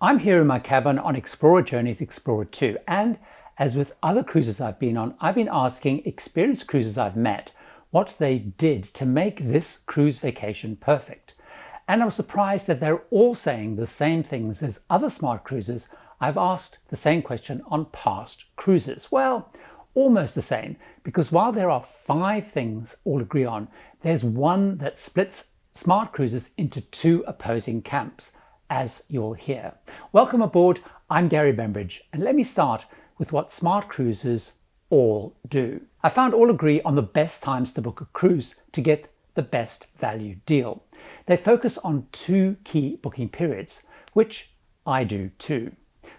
I'm here in my cabin on Explorer Journeys Explorer 2, and as with other cruises I've been on, I've been asking experienced cruisers I've met what they did to make this cruise vacation perfect. And I was surprised that they're all saying the same things as other smart cruisers I've asked the same question on past cruises. Well, almost the same, because while there are 5 things all agree on, there's one that splits smart cruisers into 2 opposing camps, as you'll hear. Welcome aboard, I'm Gary Bembridge, and let me start with what smart cruisers all do. I found all agree on the best times to book a cruise to get the best value deal. They focus on 2 key booking periods, which I do too.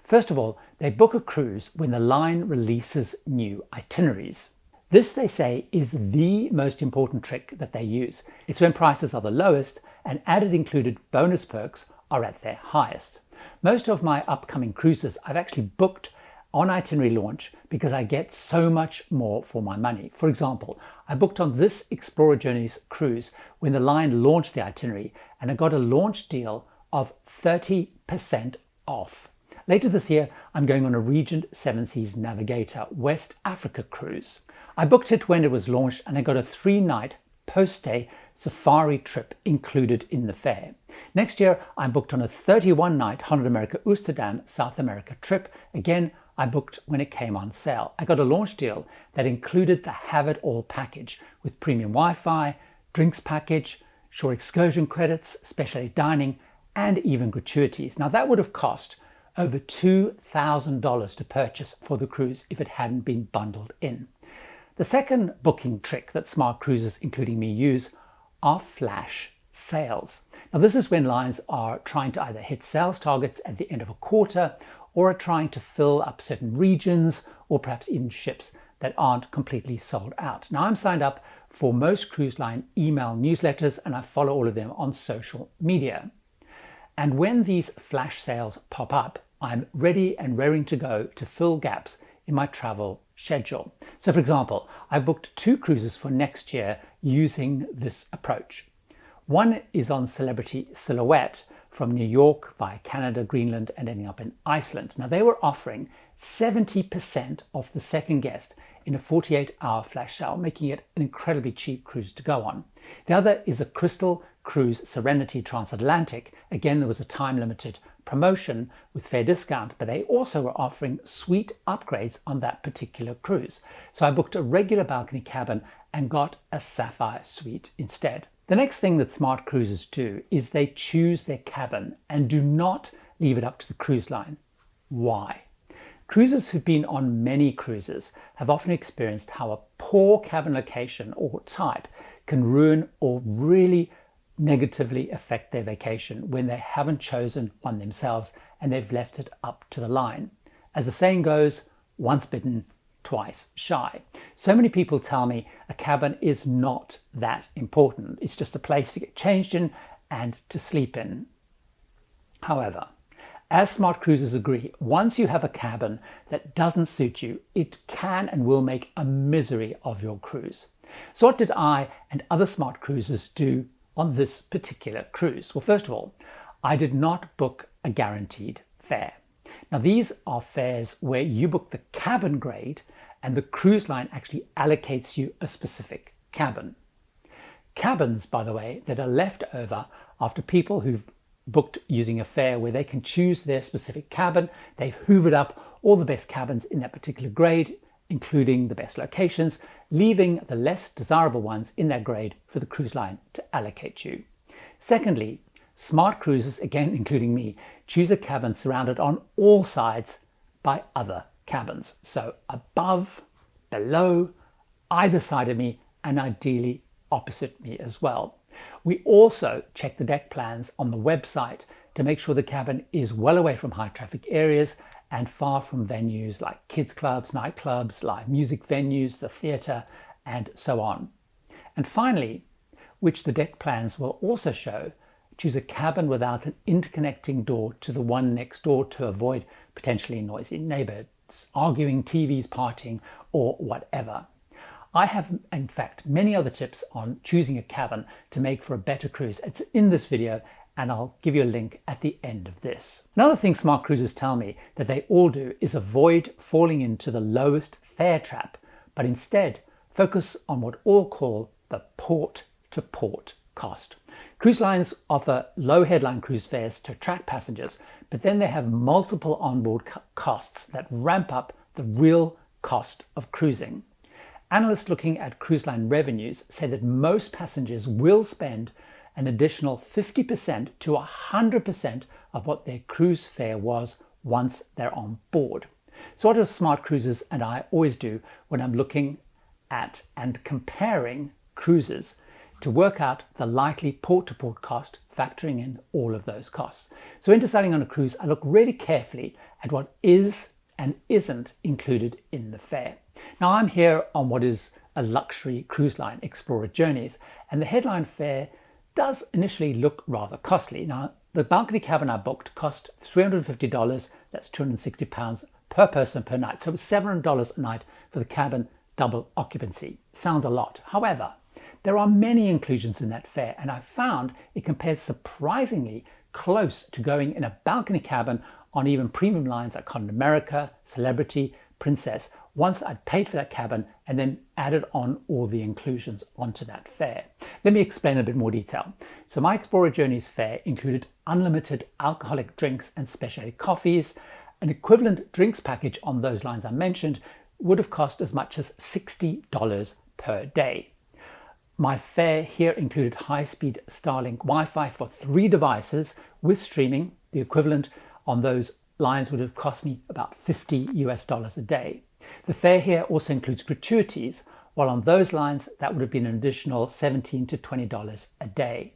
First of all, they book a cruise when the line releases new itineraries. This, they say, is the most important trick that they use. It's when prices are the lowest and added included bonus perks are at their highest. Most of my upcoming cruises I've actually booked on itinerary launch because I get so much more for my money. For example, I booked on this Explorer Journeys cruise when the line launched the itinerary, and I got a launch deal of 30% off. Later this year, I'm going on a Regent 7 Seas Navigator West Africa cruise. I booked it when it was launched, and I got a 3-night post-stay safari trip included in the fare. Next year, I'm booked on a 31-night Holland America Oosterdam South America trip. Again, I booked when it came on sale. I got a launch deal that included the Have It All package with premium Wi-Fi, drinks package, shore excursion credits, specialty dining, and even gratuities. Now that would have cost over $2,000 to purchase for the cruise if it hadn't been bundled in. The second booking trick that smart cruisers, including me, use are flash sales. Now this is when lines are trying to either hit sales targets at the end of a quarter or are trying to fill up certain regions or perhaps even ships that aren't completely sold out. Now I'm signed up for most cruise line email newsletters and I follow all of them on social media. And when these flash sales pop up, I'm ready and raring to go to fill gaps in my travel schedule. So for example, I booked 2 cruises for next year using this approach. One is on Celebrity Silhouette from New York via Canada, Greenland, and ending up in Iceland. Now they were offering 70% off the second guest in a 48-hour flash sale, making it an incredibly cheap cruise to go on. The other is a Crystal Cruise Serenity Transatlantic. Again, there was a time-limited promotion with fair discount, but they also were offering suite upgrades on that particular cruise. So I booked a regular balcony cabin and got a Sapphire suite instead. The next thing that smart cruisers do is they choose their cabin and do not leave it up to the cruise line. Why? Cruisers who've been on many cruises have often experienced how a poor cabin location or type can ruin or really negatively affect their vacation when they haven't chosen one themselves and they've left it up to the line. As the saying goes, once bitten, twice shy. So many people tell me a cabin is not that important. It's just a place to get changed in and to sleep in. However, as smart cruisers agree, once you have a cabin that doesn't suit you, it can and will make a misery of your cruise. So what did I and other smart cruisers do on this particular cruise? Well, first of all, I did not book a guaranteed fare. Now these are fares where you book the cabin grade and the cruise line actually allocates you a specific cabin. Cabins, by the way, that are left over after people who've booked using a fare where they can choose their specific cabin. They've hoovered up all the best cabins in that particular grade, including the best locations, leaving the less desirable ones in that grade for the cruise line to allocate you. Secondly, smart cruisers, again including me, choose a cabin surrounded on all sides by other cabins. So above, below, either side of me, and ideally opposite me as well. We also check the deck plans on the website to make sure the cabin is well away from high traffic areas and far from venues like kids clubs, nightclubs, live music venues, the theatre, and so on. And finally, which the deck plans will also show, choose a cabin without an interconnecting door to the one next door to avoid potentially noisy neighbours, arguing TVs, partying, or whatever. I have, in fact, many other tips on choosing a cabin to make for a better cruise. It's in this video and I'll give you a link at the end of this. Another thing smart cruisers tell me that they all do is avoid falling into the lowest fare trap, but instead focus on what all call the port-to-port cost. Cruise lines offer low headline cruise fares to attract passengers, but then they have multiple onboard costs that ramp up the real cost of cruising. Analysts looking at cruise line revenues say that most passengers will spend an additional 50% to 100% of what their cruise fare was once they're on board. So what do smart cruisers and I always do when I'm looking at and comparing cruises to work out the likely port-to-port cost, factoring in all of those costs. So in deciding on a cruise, I look really carefully at what is and isn't included in the fare. Now I'm here on what is a luxury cruise line, Explorer Journeys, and the headline fare does initially look rather costly. Now the balcony cabin I booked cost $350, that's £260 per person per night, so it was $700 a night for the cabin double occupancy. Sounds a lot. However, there are many inclusions in that fare, and I found it compares surprisingly close to going in a balcony cabin on even premium lines like Continental America, Celebrity, Princess, once I'd paid for that cabin and then added on all the inclusions onto that fare. Let me explain a bit more detail. So my Explorer Journeys fare included unlimited alcoholic drinks and specialty coffees. An equivalent drinks package on those lines I mentioned would have cost as much as $60 per day. My fare here included high-speed Starlink Wi-Fi for 3 devices with streaming. The equivalent on those lines would have cost me about $50 a day. The fare here also includes gratuities, while on those lines that would have been an additional $17 to $20 a day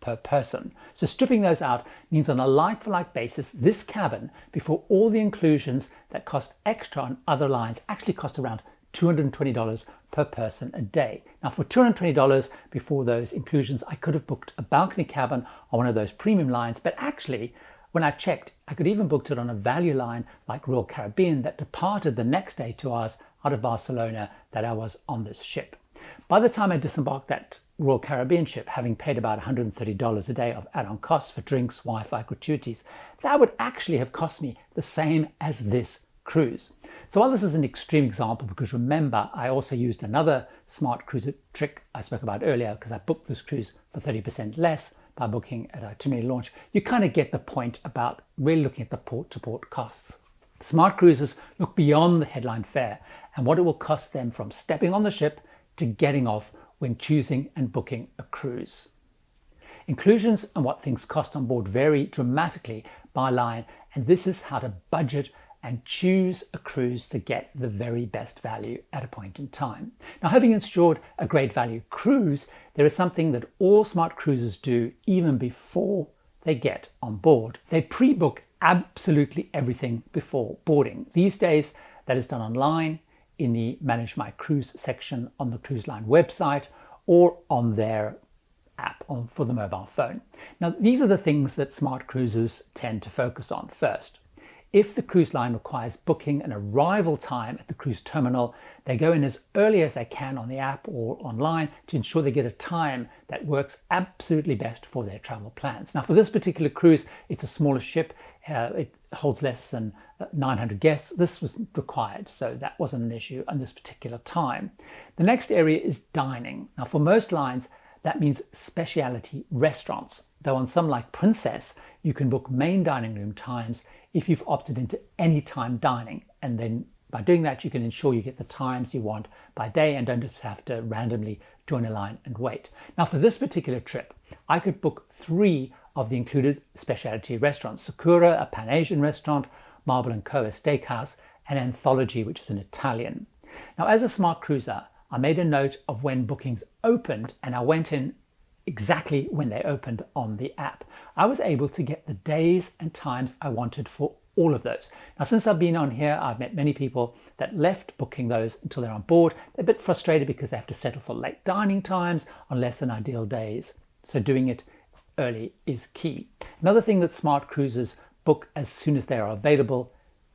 per person. So stripping those out means on a like-for-like basis, this cabin, before all the inclusions that cost extra on other lines, actually cost around $220 per person a day. Now for $220 before those inclusions, I could have booked a balcony cabin on one of those premium lines, but actually when I checked, I could even booked it on a value line like Royal Caribbean that departed the next day 2 hours out of Barcelona that I was on this ship. By the time I disembarked that Royal Caribbean ship, having paid about $130 a day of add-on costs for drinks, Wi-Fi, gratuities, that would actually have cost me the same as this cruise. So while this is an extreme example, because remember, I also used another smart cruiser trick I spoke about earlier, because I booked this cruise for 30% less by booking at itinerary launch, you kind of get the point about really looking at the port-to-port costs. Smart cruisers look beyond the headline fare and what it will cost them from stepping on the ship to getting off when choosing and booking a cruise. Inclusions and what things cost on board vary dramatically by line, and this is how to budget and choose a cruise to get the very best value at a point in time. Now, having insured a great value cruise, there is something that all smart cruisers do even before they get on board. They pre-book absolutely everything before boarding. These days, that is done online in the Manage My Cruise section on the cruise line website or on their app for the mobile phone. Now, these are the things that smart cruisers tend to focus on first. If the cruise line requires booking an arrival time at the cruise terminal, they go in as early as they can on the app or online to ensure they get a time that works absolutely best for their travel plans. Now for this particular cruise, it's a smaller ship. It holds less than 900 guests. This was required, so that wasn't an issue on this particular time. The next area is dining. Now for most lines, that means specialty restaurants, though on some like Princess, you can book main dining room times if you've opted into anytime dining, and then by doing that you can ensure you get the times you want by day and don't just have to randomly join a line and wait. Now for this particular trip, I could book 3 of the included specialty restaurants: Sakura, a Pan-Asian restaurant, Marble & Co, a steakhouse, and Anthology, which is an Italian. Now as a smart cruiser, I made a note of when bookings opened and I went in exactly when they opened on the app. I was able to get the days and times I wanted for all of those. Now, since I've been on here, I've met many people that left booking those until they're on board. They're a bit frustrated because they have to settle for late dining times on less than ideal days. So doing it early is key. Another thing that smart cruisers book as soon as they are available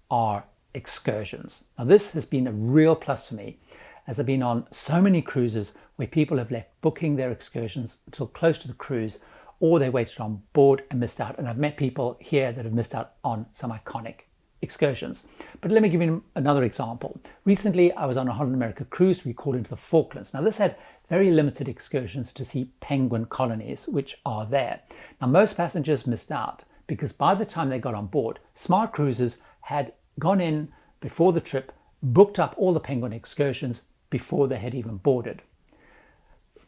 are excursions. Now, this has been a real plus for me, as I've been on so many cruises where people have left booking their excursions until close to the cruise, or they waited on board and missed out. And I've met people here that have missed out on some iconic excursions. But let me give you another example. Recently, I was on a Holland America cruise. We called into the Falklands. Now, this had very limited excursions to see penguin colonies, which are there. Now, most passengers missed out because by the time they got on board, Smart Cruises had gone in before the trip, booked up all the penguin excursions before they had even boarded.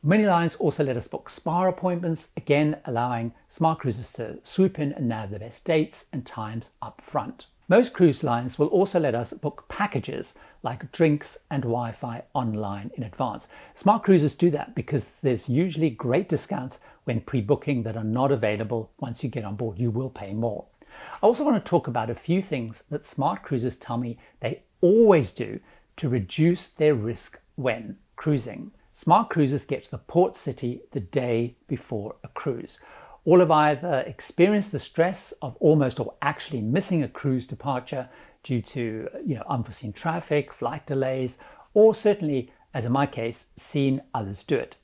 Many lines also let us book spa appointments, again allowing Smart Cruises to swoop in and nab the best dates and times up front. Most cruise lines will also let us book packages like drinks and Wi-Fi online in advance. Smart Cruises do that because there's usually great discounts when pre-booking that are not available once you get on board. You will pay more. I also want to talk about a few things that Smart Cruises tell me they always do to reduce their risk when cruising. Smart Cruises get to the port city the day before a cruise. All have either experienced the stress of almost or actually missing a cruise departure due to unforeseen traffic, flight delays, or certainly, as in my case, seen others do it.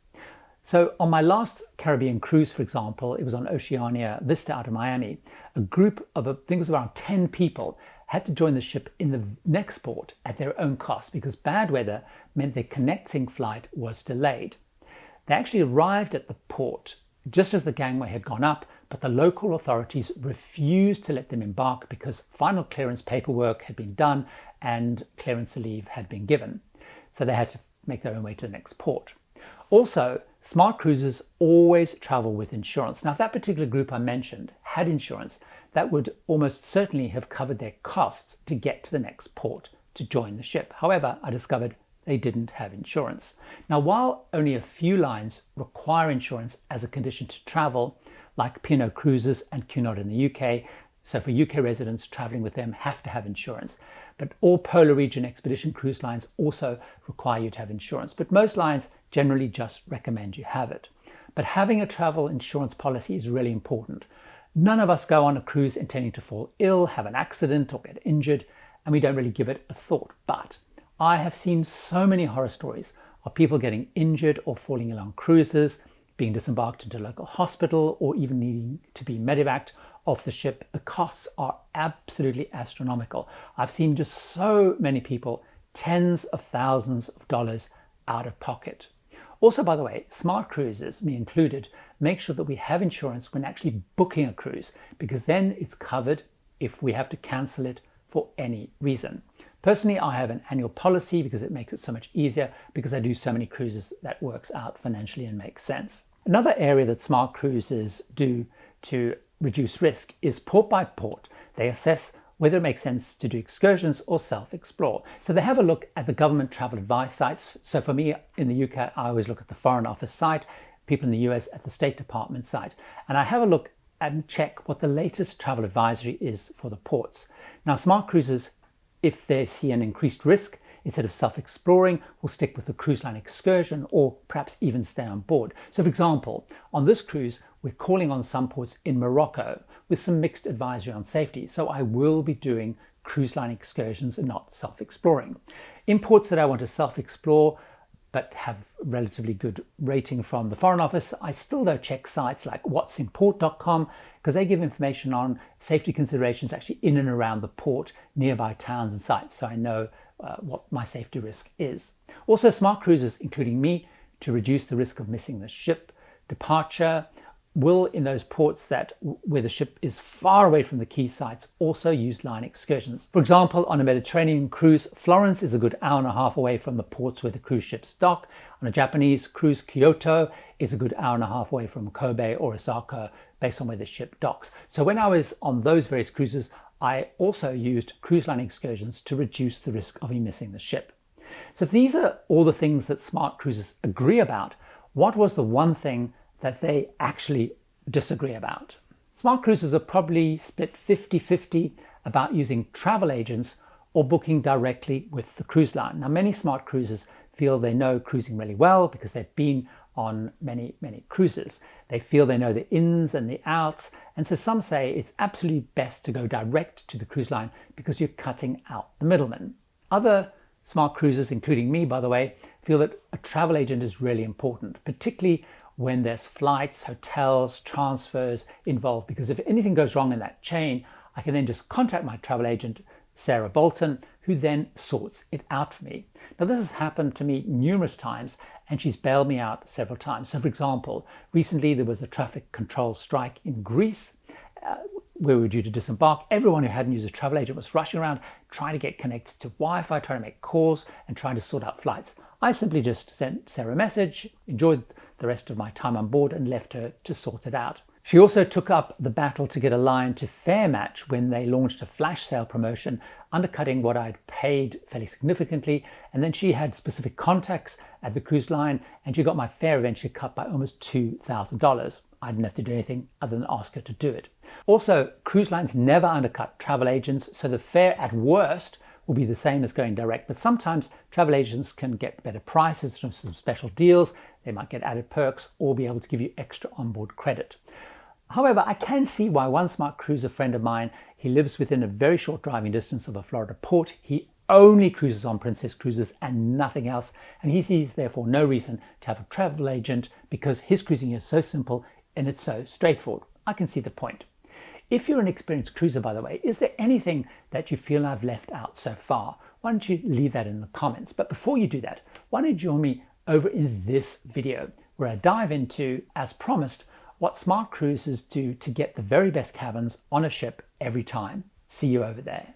So on my last Caribbean cruise, for example, it was on Oceania Vista out of Miami, a group of, I think it was around 10 people, had to join the ship in the next port at their own cost because bad weather meant their connecting flight was delayed. They actually arrived at the port just as the gangway had gone up, but the local authorities refused to let them embark because final clearance paperwork had been done and clearance to leave had been given. So they had to make their own way to the next port. Also, Smart Cruises always travel with insurance. Now, if that particular group I mentioned had insurance, that would almost certainly have covered their costs to get to the next port to join the ship. However, I discovered they didn't have insurance. Now, while only a few lines require insurance as a condition to travel, like P&O Cruises and Cunard in the UK, so for UK residents traveling with them have to have insurance. But all polar region expedition cruise lines also require you to have insurance. But most lines generally just recommend you have it. But having a travel insurance policy is really important. None of us go on a cruise intending to fall ill, have an accident, or get injured, and we don't really give it a thought. But I have seen so many horror stories of people getting injured or falling ill on cruises, being disembarked into a local hospital, or even needing to be medevaced off the ship. The costs are absolutely astronomical. I've seen just so many people, tens of thousands of dollars out of pocket. Also, by the way, Smart Cruises, me included, make sure that we have insurance when actually booking a cruise, because then it's covered if we have to cancel it for any reason. Personally, I have an annual policy because it makes it so much easier because I do so many cruises that works out financially and makes sense. Another area that Smart Cruises do to reduce risk is port by port. They assess whether it makes sense to do excursions or self-explore. So they have a look at the government travel advice sites. So for me in the UK, I always look at the Foreign Office site, people in the US at the State Department site. And I have a look and check what the latest travel advisory is for the ports. Now, Smart Cruises, if they see an increased risk, instead of self-exploring, will stick with the cruise line excursion or perhaps even stay on board. So for example, on this cruise, we're calling on some ports in Morocco with some mixed advisory on safety. So I will be doing cruise line excursions and not self-exploring. In ports that I want to self-explore but have relatively good rating from the Foreign Office, I still though check sites like whatsimport.com because they give information on safety considerations actually in and around the port, nearby towns and sites, so I know what my safety risk is. Also, Smart Cruises, including me, to reduce the risk of missing the ship departure, will in those ports where the ship is far away from the key sites also use line excursions. For example, on a Mediterranean cruise, Florence is a good hour and a half away from the ports where the cruise ships dock. On a Japanese cruise, Kyoto is a good hour and a half away from Kobe or Osaka based on where the ship docks. So when I was on those various cruises, I also used cruise line excursions to reduce the risk of me missing the ship. So if these are all the things that Smart Cruises agree about, what was the one thing that they actually disagree about? Smart Cruises are probably split 50-50 about using travel agents or booking directly with the cruise line. Now, many Smart Cruises feel they know cruising really well because they've been on many cruises. They feel they know the ins and the outs, and so some say it's absolutely best to go direct to the cruise line because you're cutting out the middleman. Other Smart Cruises, including me by the way, feel that a travel agent is really important, particularly when there's flights, hotels, transfers involved, because if anything goes wrong in that chain, I can then just contact my travel agent, Sarah Bolton, who then sorts it out for me. Now, this has happened to me numerous times, and she's bailed me out several times. So, for example, recently there was a traffic control strike in Greece where we were due to disembark. Everyone who hadn't used a travel agent was rushing around trying to get connected to Wi-Fi, trying to make calls and trying to sort out flights. I simply just sent Sarah a message, enjoyed the rest of my time on board, and left her to sort it out. She also took up the battle to get a line to Fairmatch when they launched a flash sale promotion, undercutting what I'd paid fairly significantly. And then she had specific contacts at the cruise line, and she got my fare eventually cut by almost $2,000. I didn't have to do anything other than ask her to do it. Also, cruise lines never undercut travel agents, so the fare at worst will be the same as going direct, but sometimes travel agents can get better prices from some special deals. They might get added perks or be able to give you extra onboard credit. However, I can see why one smart cruiser friend of mine, he lives within a very short driving distance of a Florida port. He only cruises on Princess Cruises and nothing else, and he sees therefore no reason to have a travel agent because his cruising is so simple and it's so straightforward. I can see the point. If you're an experienced cruiser, by the way, is there anything that you feel I've left out so far? Why don't you leave that in the comments? But before you do that, why don't you join me over in this video where I dive into, as promised, what smart cruisers do to get the very best cabins on a ship every time. See you over there.